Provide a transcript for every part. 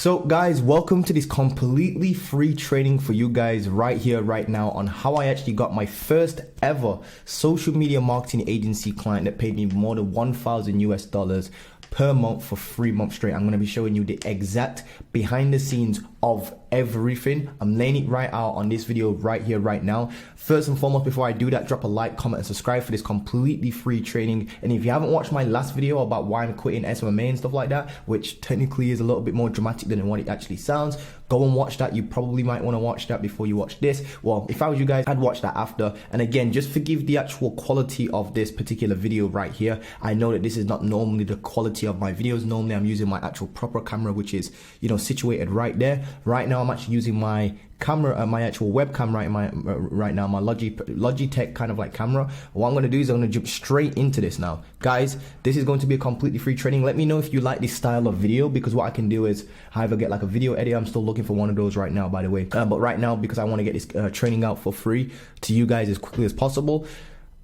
So guys, welcome to this completely free training for you guys right here, right now, on how I actually got my first ever social media marketing agency client that paid me more than $1,000 per month for 3 months straight. I'm going to be showing you the exact behind the scenes of everything. I'm laying it right out on this video right here, right now. First and foremost, before I do that, drop a like, comment, and subscribe for this completely free training. And if you haven't watched my last video about why I'm quitting SMMA and stuff like that, which technically is a little bit more dramatic than what it actually sounds, go and watch that. You probably might want to watch that before you watch this. Well, if I was you guys, I'd watch that after. And again, just forgive the actual quality of this particular video right here. I know that this is not normally the quality of my videos. Normally I'm using my actual proper camera, which is, you know, situated right there. Right now I'm actually using my camera, my actual webcam right now, my Logitech kind of like camera. What I'm going to do is I'm going to jump straight into this now. Guys, this is going to be a completely free training. Let me know if you like this style of video, because what I can do is either get like a video editor. I'm still looking for one of those right now, by the way. But right now, because I want to get this training out for free to you guys as quickly as possible,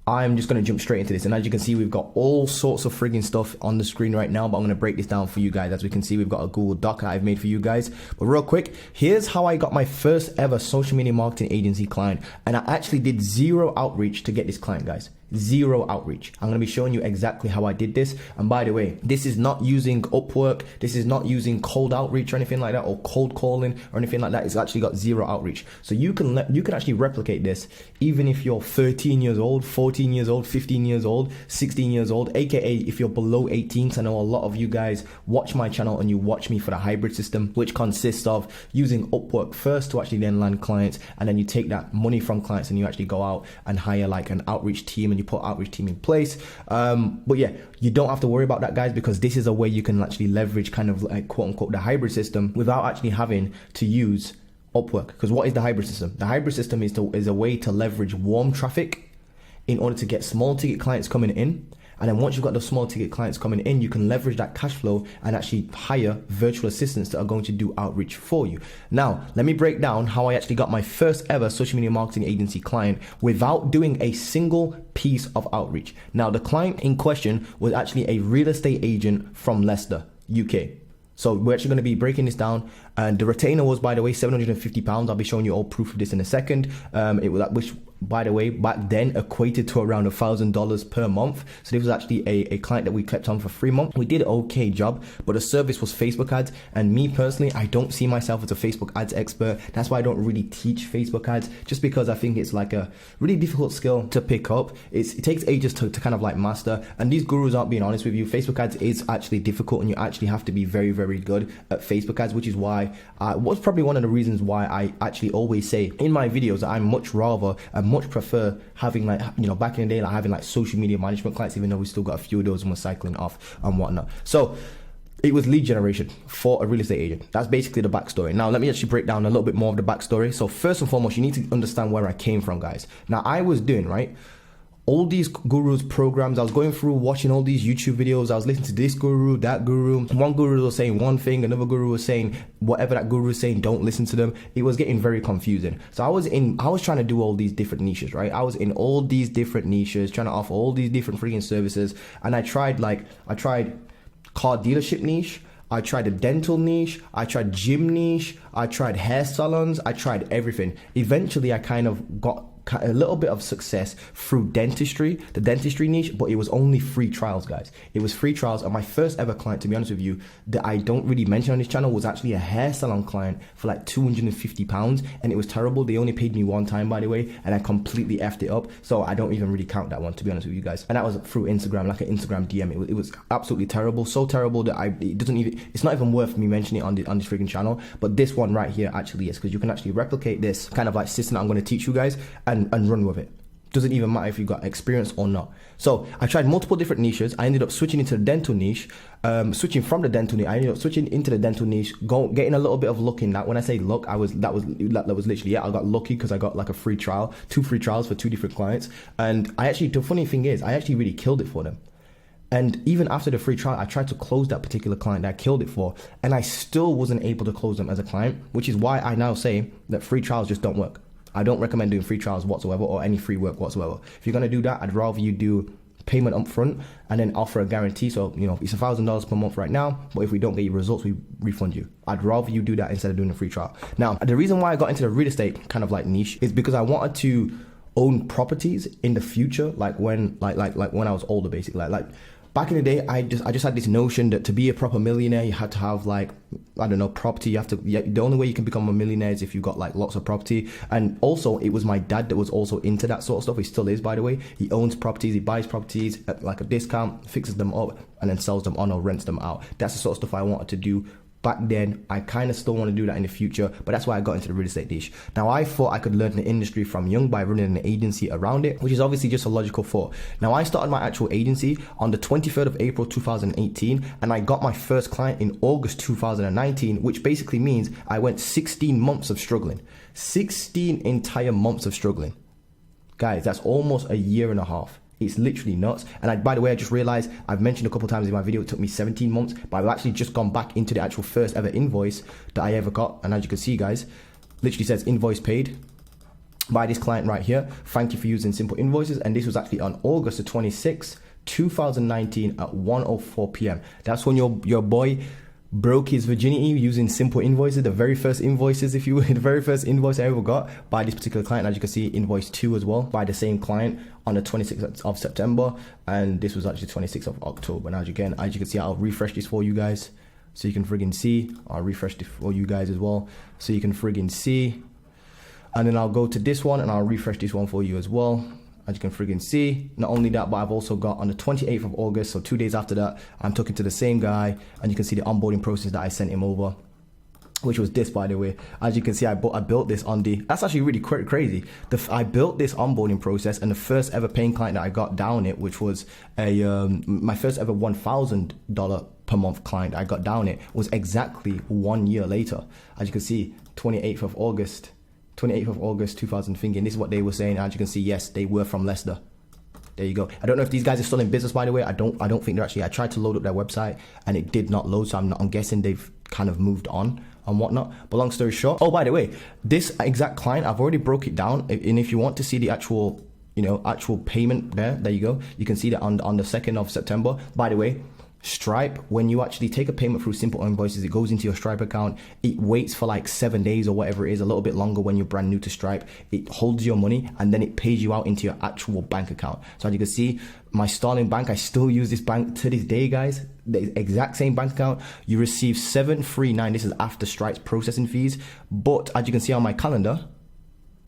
I'm just going to jump straight into this. And as you can see, we've got all sorts of frigging stuff on the screen right now, but I'm going to break this down for you guys. As we can see, we've got a Google Doc that I've made for you guys. But real quick, here's how I got my first ever social media marketing agency client. And I actually did zero outreach to get this client, guys. Zero outreach. I'm going to be showing you exactly how I did this. And by the way, this is not using Upwork. This is not using cold outreach or anything like that, or cold calling or anything like that. It's actually got zero outreach. So you can actually replicate this even if you're 13 years old, 14 years old, 15 years old, 16 years old, aka if you're below 18. So I know a lot of you guys watch my channel and you watch me for the hybrid system, which consists of using Upwork first to actually then land clients, and then you take that money from clients and you actually go out and hire like an outreach team, and you put outreach team in place. But yeah, you don't have to worry about that, guys, because this is a way you can actually leverage kind of like quote unquote the hybrid system without actually having to use Upwork. Because what is the hybrid system? The hybrid system is a way to leverage warm traffic in order to get small ticket clients coming in. And then once you've got the small ticket clients coming in, you can leverage that cash flow and actually hire virtual assistants that are going to do outreach for you. Now, let me break down how I actually got my first ever social media marketing agency client without doing a single piece of outreach. Now, the client in question was actually a real estate agent from Leicester, UK. So we're actually going to be breaking this down, and the retainer was, by the way, £750. I'll be showing you all proof of this in a second. It was, which, by the way, back then equated to around $1,000 per month. So this was actually a client that we kept on for 3 months. We did an okay job, but the service was Facebook ads. And me personally, I don't see myself as a Facebook ads expert. That's why I don't really teach Facebook ads, just because I think it's like a really difficult skill to pick up. It takes ages to kind of like master. And these gurus aren't being honest with you. Facebook ads is actually difficult, and you actually have to be very, very good at Facebook ads, which is why what's probably one of the reasons why I actually always say in my videos that I much prefer having, like, you know, back in the day, like having like social media management clients, even though we still got a few of those and we're cycling off and whatnot. So it was lead generation for a real estate agent. That's basically the backstory. Now, let me actually break down a little bit more of the backstory. So first and foremost, you need to understand where I came from, guys. Now, I was doing, right, all these gurus programs. I was going through watching all these YouTube videos. I was listening to this guru, that guru. One guru was saying one thing, another guru was saying whatever that guru was saying, don't listen to them. It was getting very confusing. So I was trying to do all these different niches, right? I was in all these different niches, trying to offer all these different freaking services. And I tried car dealership niche, I tried a dental niche, I tried gym niche, I tried hair salons, I tried everything. Eventually I kind of got a little bit of success through dentistry, the dentistry niche, but it was only free trials, guys. It was free trials. And my first ever client, to be honest with you, that I don't really mention on this channel, was actually a hair salon client for like £250, and it was terrible. They only paid me one time, by the way, and I completely effed it up. So I don't even really count that one, to be honest with you guys. And that was through Instagram, like an Instagram DM. It was absolutely terrible, so terrible that it's not even worth me mentioning it on this freaking channel. But this one right here actually is, because you can actually replicate this kind of like system that I'm going to teach you guys and run with it. Doesn't even matter if you've got experience or not. So I tried multiple different niches. I ended up switching into the dental niche, switching from the dental niche. I ended up switching into the dental niche, getting a little bit of luck in that. When I say luck, that was literally it. I got lucky because I got like a free trial, 2 free trials for 2 different clients. And the funny thing is, I actually really killed it for them. And even after the free trial, I tried to close that particular client that I killed it for, and I still wasn't able to close them as a client, which is why I now say that free trials just don't work. I don't recommend doing free trials whatsoever, or any free work whatsoever. If you're going to do that, I'd rather you do payment up front and then offer a guarantee. So, you know, it's $1,000 per month right now, but if we don't get your results, we refund you. I'd rather you do that instead of doing a free trial. Now, the reason why I got into the real estate kind of like niche is because I wanted to own properties in the future, like when when I was older, basically. Like back in the day, I just had this notion that to be a proper millionaire, you had to have like, I don't know, property. The only way you can become a millionaire is if you've got like lots of property. And also, it was my dad that was also into that sort of stuff. He still is, by the way. He owns properties. He buys properties at like a discount, fixes them up, and then sells them on or rents them out. That's the sort of stuff I wanted to do back then. I kind of still want to do that in the future, but that's why I got into the real estate niche. Now, I thought I could learn the industry from young by running an agency around it, which is obviously just a logical thought. Now, I started my actual agency on the 23rd of April 2018, and I got my first client in August 2019, which basically means I went 16 months of struggling. 16 entire months of struggling. Guys, that's almost a year and a half. It's literally nuts. And by the way, I just realized I've mentioned a couple of times in my video, it took me 17 months, but I've actually just gone back into the actual first ever invoice that I ever got. And as you can see, guys, literally says invoice paid by this client right here. Thank you for using Simple Invoices. And this was actually on August the 26th, 2019 at 1:04 p.m. That's when your boy broke his virginity using Simple Invoices, the very first invoices, if you will, the very first invoice I ever got by this particular client. As you can see, invoice 2 as well by the same client on the 26th of September, and this was actually 26th of October. And as you can see, I'll refresh this for you guys so you can friggin' see. I'll refresh this for you guys as well so you can friggin' see. And then I'll go to this one and I'll refresh this one for you as well. As you can friggin' see, not only that, but I've also got on the 28th of August, so 2 days after that, I'm talking to the same guy, and you can see the onboarding process that I sent him over, which was this, by the way. As you can see, I built this on that's actually really crazy. I built this onboarding process, and the first ever paying client that I got down it, which was my first ever $1,000 per month client I got down it, was exactly 1 year later. As you can see, 28th of August 2000 thinking. This is what they were saying. As you can see, yes, they were from Leicester. There you go. I don't know if these guys are still in business, by the way. I don't think they're actually. I tried to load up their website and it did not load, so I'm guessing they've kind of moved on and whatnot. But long story short, oh, by the way, this exact client, I've already broke it down, and if you want to see the actual, actual payment there you go. You can see that on the 2nd of September. By the way, Stripe, when you actually take a payment through Simple Invoices, it goes into your Stripe account. It waits for like 7 days or whatever it is, a little bit longer when you're brand new to Stripe. It holds your money and then it pays you out into your actual bank account. So as you can see, my Starling Bank, I still use this bank to this day, guys. The exact same bank account. You receive $739. This is after Stripe's processing fees. But as you can see on my calendar,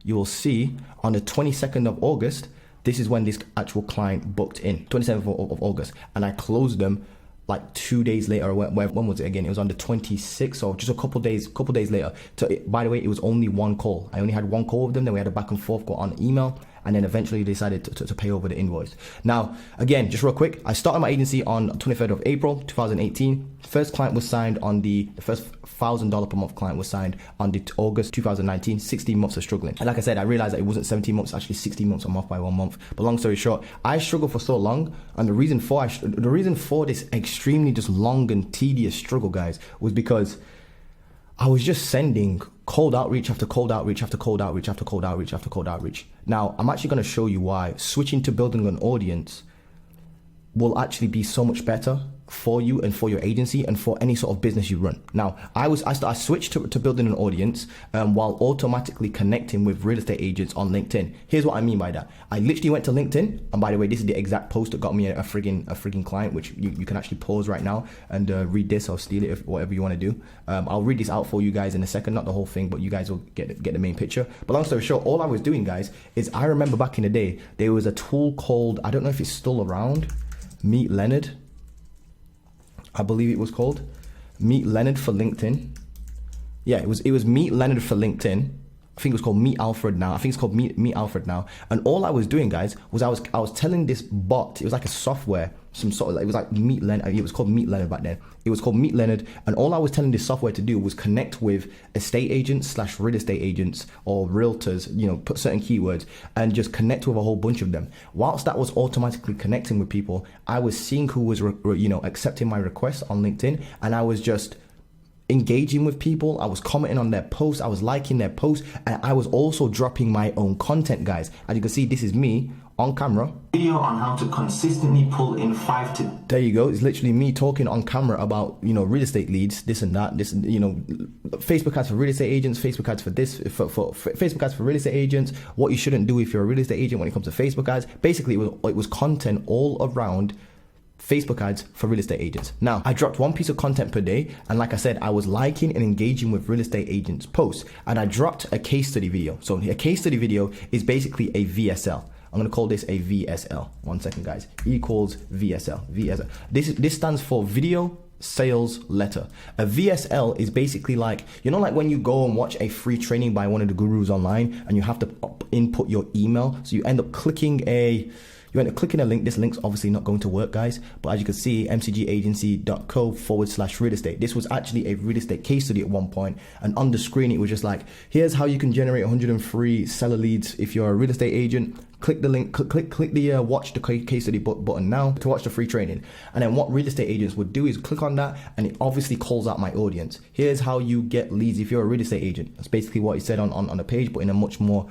you will see on the 22nd of August, this is when this actual client booked in, 27th of August, and I closed them like 2 days later. When was it again? It was on the 26th, so just a couple days later. So by the way, it was only one call. I only had one call with them. Then we had a back and forth go on email, and then eventually decided to pay over the invoice. Now, again, just real quick, I started my agency on 23rd of April 2018. First client was signed on the first $1,000 per month client was signed on the August 2019. 16 months of struggling. And like I said, I realized that it wasn't 17 months, actually 16 months. I'm off by 1 month. But long story short, I struggled for so long, and the reason for this extremely just long and tedious struggle, guys, was because I was just sending cold outreach after cold outreach after cold outreach after cold outreach after cold outreach. Now, I'm actually going to show you why switching to building an audience will actually be so much better for you and for your agency and for any sort of business you run. Now, I switched to building an audience while automatically connecting with real estate agents on LinkedIn. Here's what I mean by that. I literally went to LinkedIn, and by the way, this is the exact post that got me a frigging client, which you can actually pause right now and read this or steal it, if whatever you want to do. I'll read this out for you guys in a second, not the whole thing, but you guys will get the main picture. But long story short, all I was doing, guys, is I remember back in the day, there was a tool called, I don't know if it's still around, Meet Leonard. I believe it was called Meet Leonard for LinkedIn. Yeah, it was Meet Leonard for LinkedIn. I think it was called Meet Alfred now. I think it's called Meet Alfred now. And all I was doing, guys, was I was telling this bot, it was like a software, some sort of, it was like Meet Leonard. It was called Meet Leonard back then. It was called Meet Leonard. And all I was telling this software to do was connect with estate agents / real estate agents or realtors, put certain keywords and just connect with a whole bunch of them. Whilst that was automatically connecting with people, I was seeing who was, accepting my requests on LinkedIn, and I was just engaging with people. I was commenting on their posts, I was liking their posts, and I was also dropping my own content, guys. As you can see, this is me on camera. Video on how to consistently pull in 5 to... There you go. It's literally me talking on camera about, you know, real estate leads, this and that, this, you know, Facebook ads for real estate agents, Facebook ads for this, for Facebook ads for real estate agents, what you shouldn't do if you're a real estate agent when it comes to Facebook ads. Basically, it was content all around Facebook ads for real estate agents. Now, I dropped one piece of content per day, and like I said, I was liking and engaging with real estate agents' posts, and I dropped a case study video. So a case study video is basically a VSL. I'm going to call this a VSL. 1 second, guys. Equals VSL. VSL. This stands for video sales letter. A VSL is basically like, you know, like when you go and watch a free training by one of the gurus online and you have to input your email. So you end up clicking a link. This link's obviously not going to work, guys. But as you can see, mcgagency.co/real estate. This was actually a real estate case study at one point. And on the screen, it was just like, here's how you can generate 103 seller leads if you're a real estate agent. Click the link, click the watch the case study button now to watch the free training. And then what real estate agents would do is click on that, and it obviously calls out my audience. Here's how you get leads if you're a real estate agent. That's basically what he said on the page, but in a much more,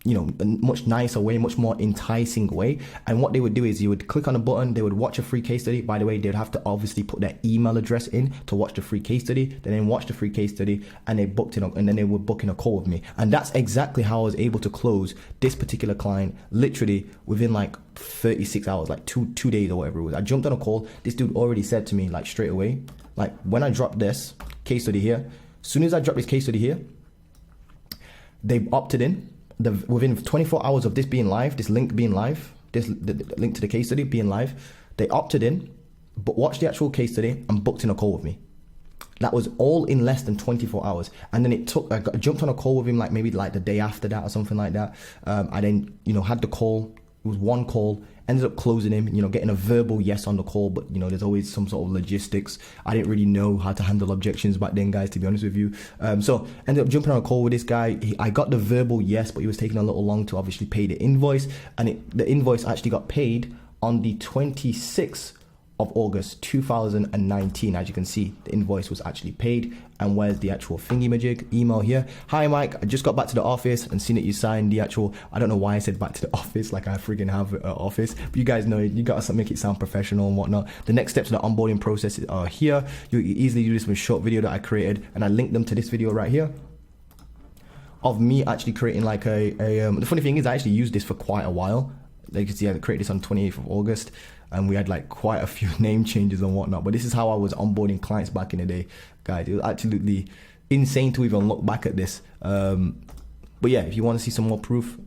you know, a much nicer way, much more enticing way. And what they would do is you would click on a button, they would watch a free case study. By the way, they'd have to obviously put their email address in to watch the free case study. They then watch the free case study, and they booked it up, and then they were booking a call with me. And that's exactly how I was able to close this particular client literally within like 36 hours, like two days or whatever it was. I jumped on a call. This dude already said to me like straight away, like when I dropped this case study here, as soon as I dropped this case study here, they opted in. Within 24 hours of this being live, this link being live, the link to the case study being live, they opted in, but watched the actual case study and booked in a call with me. That was all in less than 24 hours. And then I jumped on a call with him like maybe like the day after that or something like that. I then, you know, had the call. It was one call, ended up closing him, you know, getting a verbal yes on the call, but you know, there's always some sort of logistics. I didn't really know how to handle objections back then, guys, to be honest with you. So ended up jumping on a call with this guy. I got the verbal yes, but he was taking a little long to obviously pay the invoice. And the invoice actually got paid on the 26th of August 2019. As you can see, the invoice was actually paid. And where's the actual thingy-majig email here? Hi Mike, I just got back to the office and seen that you signed the actual, I don't know why I said back to the office, like I freaking have an office, but you guys know you gotta make it sound professional and whatnot. The next steps in the onboarding process are here. You easily do this with a short video that I created, and I linked them to this video right here of me actually creating like the funny thing is I actually used this for quite a while. Like you can see, I created this on 28th of August, and we had like quite a few name changes and whatnot. But this is how I was onboarding clients back in the day, guys. It was absolutely insane to even look back at this. But yeah, if you want to see some more proof,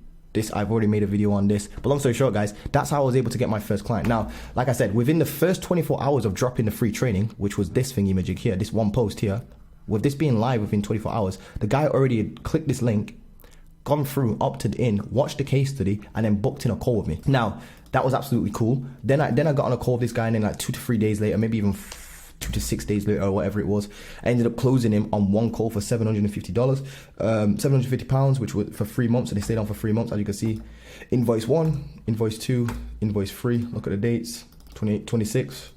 I've already made a video on this. But long story short, guys, that's how I was able to get my first client. Now, like I said, within the first 24 hours of dropping the free training, which was this thingy-majig here, this one post here, with this being live within 24 hours, the guy already had clicked this link, gone through, opted in, watched the case study, and then booked in a call with me. Now, that was absolutely cool. Then I got on a call with this guy, and then like 2 to 3 days later, maybe even 2 to 6 days later or whatever it was, I ended up closing him on one call for $750, £750, which was for 3 months. And they stayed on for 3 months, as you can see. Invoice 1, invoice 2, invoice 3. Look at the dates: 28, 26,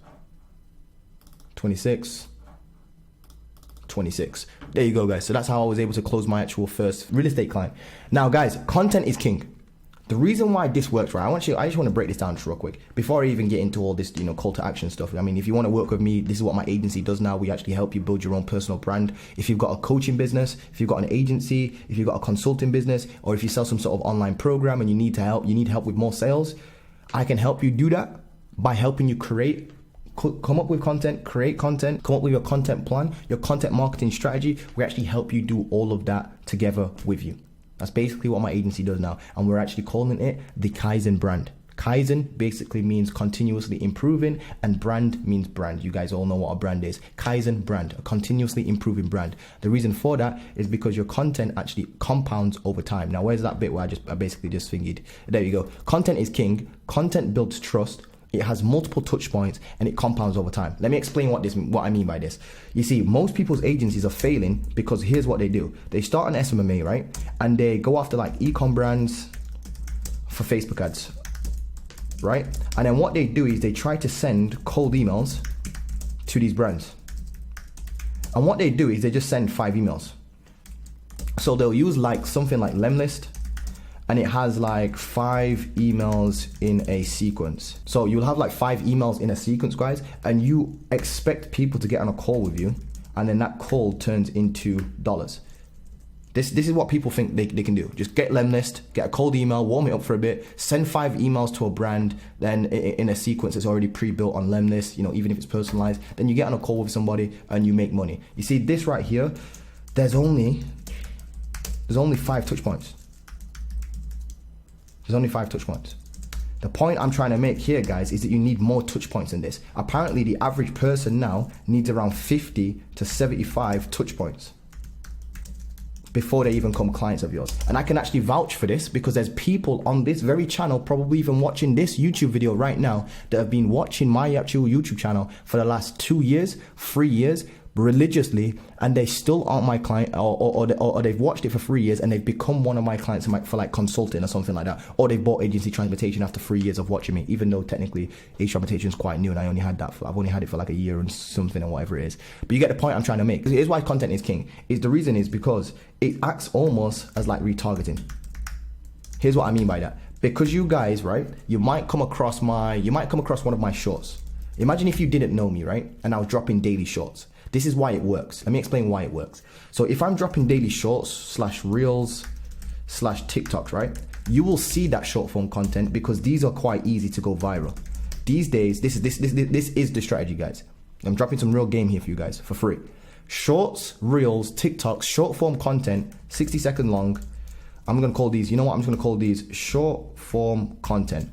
26. 26. There you go, guys. So that's how I was able to close my actual first real estate client. Now, guys, content is king. The reason why this works, right? I just want to break this down just real quick before I even get into all this, you know, call to action stuff. I mean, if you want to work with me, this is what my agency does now. We actually help you build your own personal brand. If you've got a coaching business, if you've got an agency, if you've got a consulting business, or if you sell some sort of online program and you need help with more sales, I can help you do that by helping you come up with content, create content, come up with your content plan, your content marketing strategy. We actually help you do all of that together with you. That's basically what my agency does now. And we're actually calling it the Kaizen brand. Kaizen basically means continuously improving, and brand means brand. You guys all know what a brand is. Kaizen brand, a continuously improving brand. The reason for that is because your content actually compounds over time. Now, where's that bit where I basically just fingered? There you go. Content is king. Content builds trust. It has multiple touch points, and it compounds over time. Let me explain what I mean by this. You see, most people's agencies are failing because here's what they do. They start an SMMA, right? And they go after like e-com brands for Facebook ads, right? And then what they do is they try to send cold emails to these brands. And what they do is they just send 5 emails. So they'll use like something like Lemlist, and it has like 5 emails in a sequence. So you'll have like 5 emails in a sequence, guys, and you expect people to get on a call with you, and then that call turns into dollars. This is what people think they can do. Just get Lemlist, get a cold email, warm it up for a bit, send 5 emails to a brand, then in a sequence that's already pre-built on Lemlist, you know, even if it's personalized, then you get on a call with somebody and you make money. You see this right here, there's only 5 touch points. There's only 5 touch points. The point I'm trying to make here, guys, is that you need more touch points than this. Apparently, the average person now needs around 50 to 75 touch points before they even become clients of yours. And I can actually vouch for this because there's people on this very channel, probably even watching this YouTube video right now, that have been watching my actual YouTube channel for the last 2 years, 3 years, religiously, and they still aren't my client, or they've watched it for 3 years and they've become one of my clients for like consulting or something like that, or they've bought agency transportation after 3 years of watching me, even though technically agency transportation is quite new and I've only had it for like a year and something or whatever it is. But you get the point I'm trying to make. Here's why content is king. The reason is because it acts almost as like retargeting. Here's what I mean by that. Because you guys, right, you might come across one of my shorts. Imagine if you didn't know me, right, and I was dropping daily shorts. This is why it works. Let me explain why it works. So if I'm dropping daily shorts / reels / TikToks, right, you will see that short form content because these are quite easy to go viral. These days, this is the strategy, guys. I'm dropping some real game here for you guys for free. Shorts, reels, TikToks, short form content, 60 seconds long. I'm gonna call these, you know what? I'm just gonna call these short form content.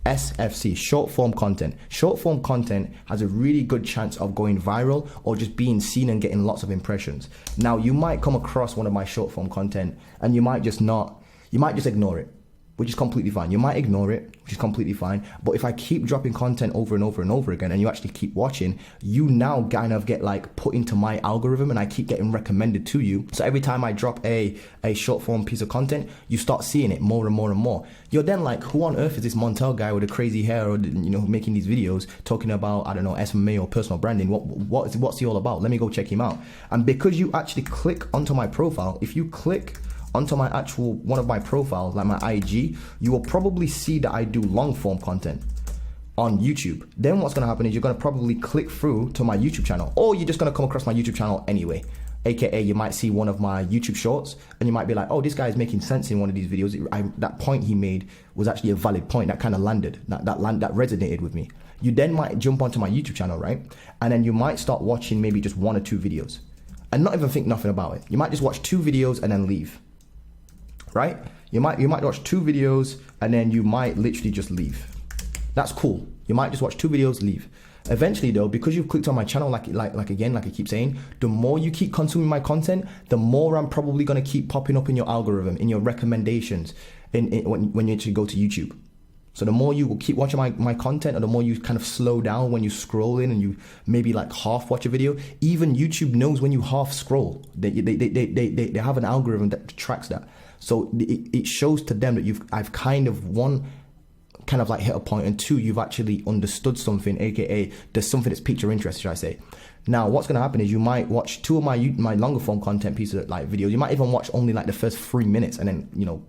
SFC, short form content. Short form content has a really good chance of going viral or just being seen and getting lots of impressions. Now, you might come across one of my short form content and you might just ignore it, which is completely fine. You might ignore it, which is completely fine. But if I keep dropping content over and over and over again and you actually keep watching, you now kind of get like put into my algorithm and I keep getting recommended to you. So every time I drop a short form piece of content, you start seeing it more and more and more. You're then like, who on earth is this Montel guy with the crazy hair, or, you know, making these videos talking about, I don't know, SMMA or personal branding? What's he all about? Let me go check him out. And because you actually click onto my profile, if you click onto my actual one of my profiles, like my IG, you will probably see that I do long form content on YouTube. Then what's gonna happen is you're gonna probably click through to my YouTube channel, or you're just gonna come across my YouTube channel anyway. AKA you might see one of my YouTube shorts and you might be like, oh, this guy is making sense in one of these videos. That point he made was actually a valid point. That kind of landed, that resonated with me. You then might jump onto my YouTube channel, right? And then you might start watching maybe just 1 or 2 videos and not even think nothing about it. You might just watch 2 videos and then leave. Right? You might watch 2 videos and then you might literally just leave. That's cool. You might just watch 2 videos, leave. Eventually though, because you've clicked on my channel, like I keep saying, the more you keep consuming my content, the more I'm probably gonna keep popping up in your algorithm, in your recommendations, when you actually go to YouTube. So the more you will keep watching my content, or the more you kind of slow down when you scroll in and you maybe like half watch a video, even YouTube knows when you half scroll. They have an algorithm that tracks that. So it shows to them that I've kind of, 1, kind of like hit a point, and 2, you've actually understood something, aka there's something that's piqued your interest, should I say. Now what's going to happen is you might watch 2 of my longer form content pieces, like videos. You might even watch only like the first 3 minutes and then, you know,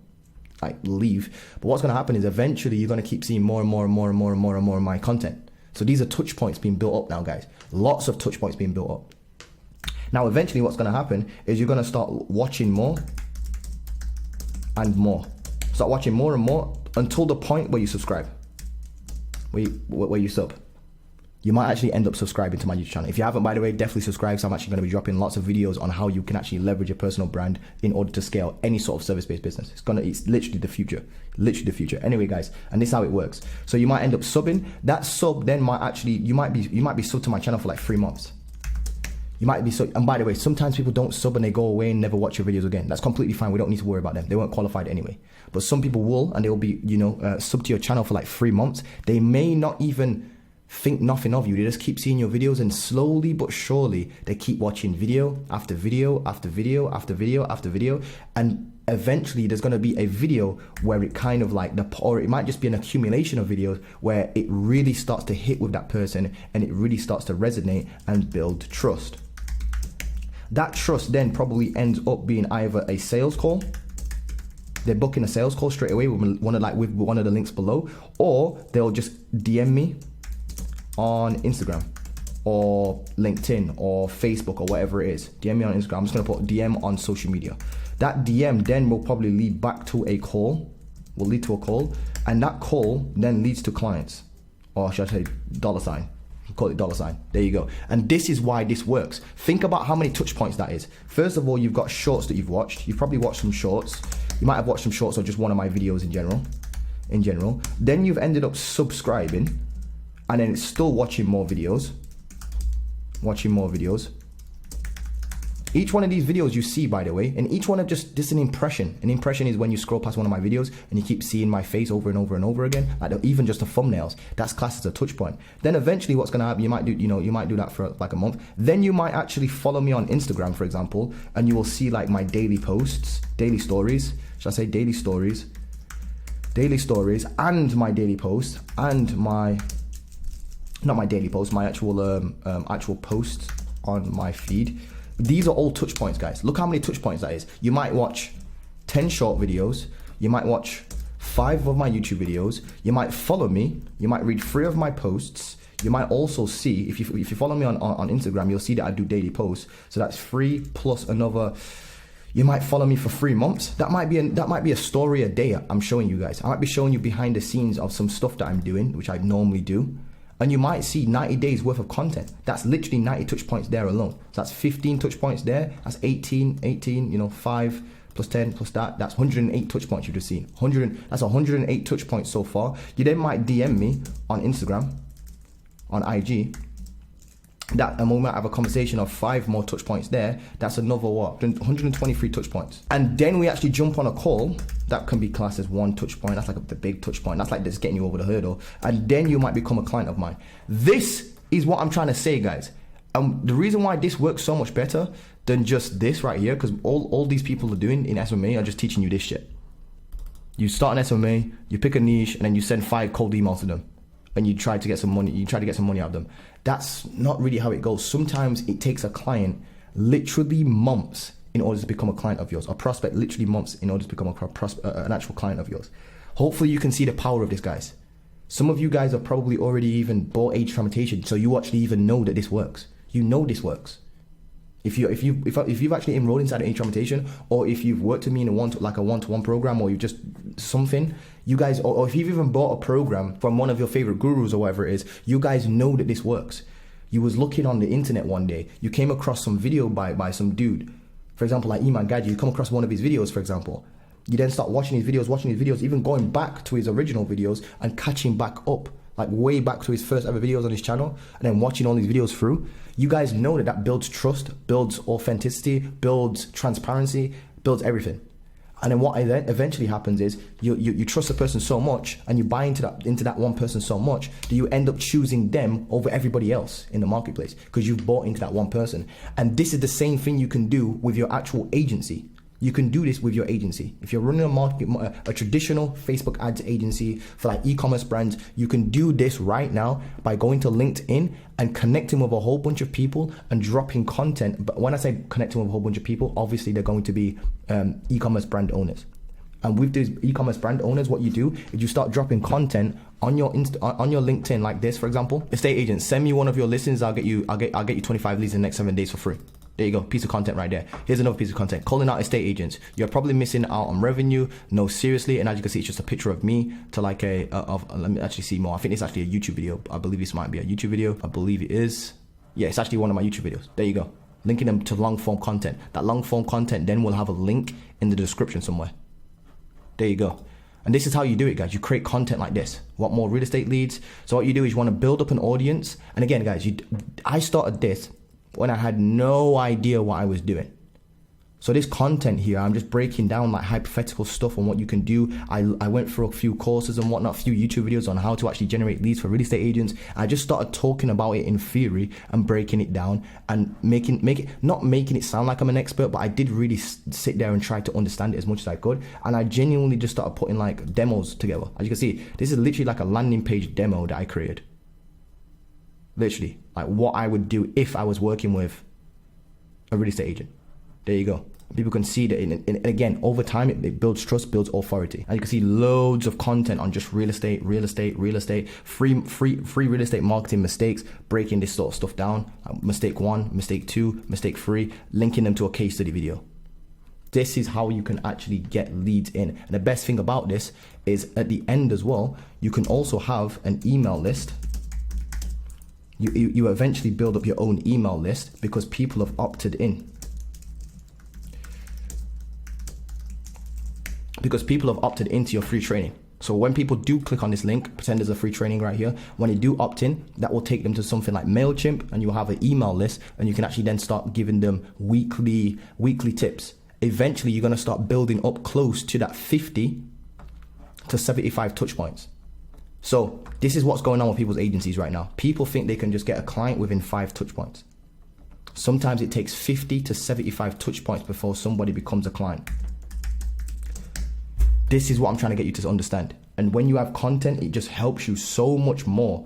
like leave. But what's going to happen is eventually you're going to keep seeing more and more and more and more and more and more of my content. So these are touch points being built up now, guys. Lots of touch points being built up. Now eventually what's going to happen is you're going to start watching more and more. Start watching more and more until the point where you subscribe, where you sub. You might actually end up subscribing to my YouTube channel. If you haven't, by the way, definitely subscribe. So I'm actually going to be dropping lots of videos on how you can actually leverage your personal brand in order to scale any sort of service-based business. It's literally the future. Anyway, guys, and this is how it works. So you might end up subbing. That sub then might actually, you might be subbed to my channel for like 3 months. You might be so, and by the way, sometimes people don't sub and they go away and never watch your videos again. That's completely fine. We don't need to worry about them. They weren't qualified anyway. But some people will, and they will be, you know, sub to your channel for like 3 months. They may not even think nothing of you. They just keep seeing your videos, and slowly but surely they keep watching video after video after video after video after video, and eventually there's going to be a video where it kind of like or it might just be an accumulation of videos where it really starts to hit with that person and it really starts to resonate and build trust. That trust then probably ends up being either a sales call they're booking a sales call straight away with one of the links below, or they'll just DM me on Instagram or LinkedIn or Facebook or whatever it is. DM me on Instagram. I'm just gonna put DM on social media. That DM then will probably lead back to a call, and that call then leads to clients, or should I say $sign? Call it $sign. There you go. And this is why this works. Think about how many touch points that is. First of all, you've got shorts that you've watched. You've probably watched some shorts. You might have watched some shorts or just one of my videos in general. Then you've ended up subscribing, and then it's still watching more videos. Each one of these videos you see, by the way, and each one of just an impression. An impression is when you scroll past one of my videos and you keep seeing my face over and over and over again, like even just the thumbnails. That's classed as a touch point. Then eventually what's gonna happen, you might do that for like a month. Then you might actually follow me on Instagram, for example, and you will see like my daily posts, daily stories. Should I say daily stories? Daily stories and my daily posts and my actual posts on my feed. These are all touch points, guys. Look how many touch points that is. You might watch 10 short videos. You might watch 5 of my YouTube videos. You might follow me. You might read 3 of my posts. You might also see, if you follow me on Instagram, you'll see that I do daily posts. So that's 3 plus another. You might follow me for 3 months. That might be a story a day I'm showing you guys. I might be showing you behind the scenes of some stuff that I'm doing, which I normally do. And you might see 90 days worth of content. That's literally 90 touch points there alone. So that's 15 touch points there. That's 18, 5 plus 10 plus that's 108 touch points you've just seen. That's 108 touch points so far. You then might DM me on Instagram, on IG. And we might have a conversation of 5 more touch points there. That's another 123 touch points. And then we actually jump on a call. That can be classed as 1 touch point. That's like the big touch point. That's like just getting you over the hurdle. And then you might become a client of mine. This is what I'm trying to say, guys. The reason why this works so much better than just this right here, because all these people are doing in SMMA are just teaching you this shit. You start an SMMA, you pick a niche, and then you send 5 cold emails to them. And you try to get some money. You try to get some money out of them. That's not really how it goes. Sometimes it takes a client literally months in order to become a client of yours. A prospect literally months in order to become an actual client of yours. Hopefully you can see the power of this, guys. Some of you guys have probably already even bought age fragmentation, so you actually even know that this works. You know this works. If you've actually enrolled inside an age fragmentation, or if you've worked with me in a one-to-one program, or you just something, you guys, or if you've even bought a program from one of your favorite gurus or whatever it is, you guys know that this works. You was looking on the internet one day, you came across some video by some dude, for example, like Iman Gadget. You come across one of his videos, for example. You then start watching his videos, even going back to his original videos and catching back up, like way back to his first ever videos on his channel, and then watching all these videos through. You guys know that builds trust, builds authenticity, builds transparency, builds everything. And then what eventually happens is you trust a person so much, and you buy into that one person so much that you end up choosing them over everybody else in the marketplace because you've bought into that one person. And this is the same thing you can do with your actual agency. You can do this with your agency. If you're running a traditional Facebook ads agency for like e-commerce brands, you can do this right now by going to LinkedIn and connecting with a whole bunch of people and dropping content. But when I say connecting with a whole bunch of people, obviously they're going to be e-commerce brand owners. And with these e-commerce brand owners, what you do is you start dropping content on your on your LinkedIn like this, for example. Estate agents, send me one of your listings. I'll get you 25 leads in the next 7 days for free. There you go, piece of content right there. Here's another piece of content, calling out estate agents. You're probably missing out on revenue. No, seriously. And as you can see, it's just a picture of me to like let me actually see more. I think it's actually a YouTube video. I believe this might be a YouTube video. I believe it is. Yeah, it's actually one of my YouTube videos. There you go. Linking them to long form content. That long form content then will have a link in the description somewhere. There you go. And this is how you do it, guys. You create content like this. Want more real estate leads? So what you do is you want to build up an audience. And again, guys, I started this when I had no idea what I was doing. So this content here, I'm just breaking down like hypothetical stuff on what you can do. I went through a few courses and whatnot, a few YouTube videos on how to actually generate leads for real estate agents. I just started talking about it in theory and breaking it down and not making it sound like I'm an expert, but I did really sit there and try to understand it as much as I could. And I genuinely just started putting like demos together. As you can see, this is literally like a landing page demo that I created. Literally, like what I would do if I was working with a real estate agent. There you go. People can see that, and again, over time, it builds trust, builds authority. And you can see loads of content on just real estate, free real estate marketing mistakes, breaking this sort of stuff down. Mistake 1, mistake 2, mistake 3, linking them to a case study video. This is how you can actually get leads in. And the best thing about this is at the end as well, you can also have an email list. You eventually build up your own email list because people have opted in. Because people have opted into your free training. So when people do click on this link, pretend there's a free training right here, when they do opt in, that will take them to something like MailChimp, and you'll have an email list, and you can actually then start giving them weekly tips. Eventually, you're going to start building up close to that 50 to 75 touch points. So this is what's going on with people's agencies right now. People think they can just get a client within 5 touch points. Sometimes it takes 50 to 75 touch points before somebody becomes a client. This is what I'm trying to get you to understand. And when you have content, it just helps you so much more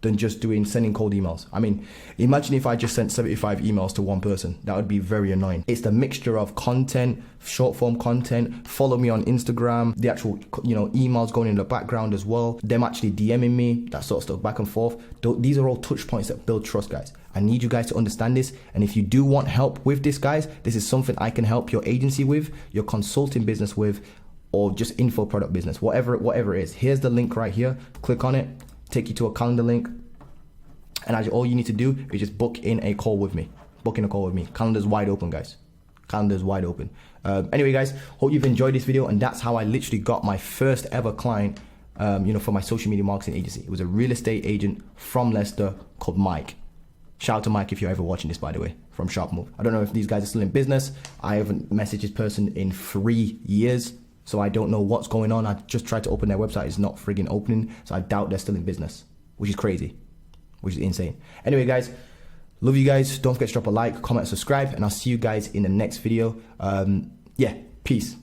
than just sending cold emails. I mean, imagine if I just sent 75 emails to one person. That would be very annoying. It's the mixture of content, short form content, follow me on Instagram, the actual, emails going in the background as well, them actually DMing me, that sort of stuff back and forth. These are all touch points that build trust, guys. I need you guys to understand this. And if you do want help with this, guys, this is something I can help your agency with, your consulting business with, or just info product business, whatever it is. Here's the link right here. Click on it, take you to a calendar link. And all you need to do is just book in a call with me. Calendar's wide open, guys. Calendar's wide open. Anyway, guys, hope you've enjoyed this video. And that's how I literally got my first ever client, for my social media marketing agency. It was a real estate agent from Leicester called Mike. Shout out to Mike if you're ever watching this, by the way, from Sharp Move. I don't know if these guys are still in business. I haven't messaged this person in 3 years. So I don't know what's going on. I just tried to open their website. It's not friggin' opening. So I doubt they're still in business, which is crazy, which is insane. Anyway, guys, love you guys. Don't forget to drop a like, comment, subscribe, and I'll see you guys in the next video. Peace.